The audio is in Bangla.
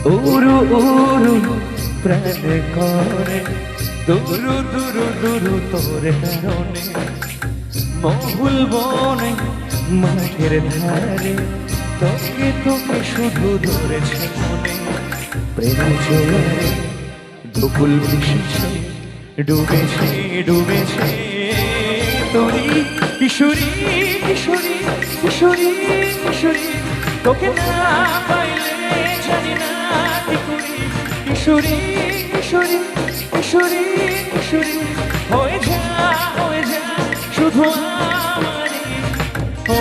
উরু উরু প্রাণ করে দুরু দুরু দুরু তোর কারণে মহুল বনে মাঠের ধারে তোকে তোকে শুধু ধরেছে মনে প্রেম জোয়ারে দুকুল ভেসেছে ডুবেছে ডুবেছে তোরি কিশোরী কিশোরী কিশোরী কিশোরী তোকে না পাইলে জানি না কি করি কিশোরী কিশোরী কিশোরী কিশোরী হয়ে যা শুধু আমারই ও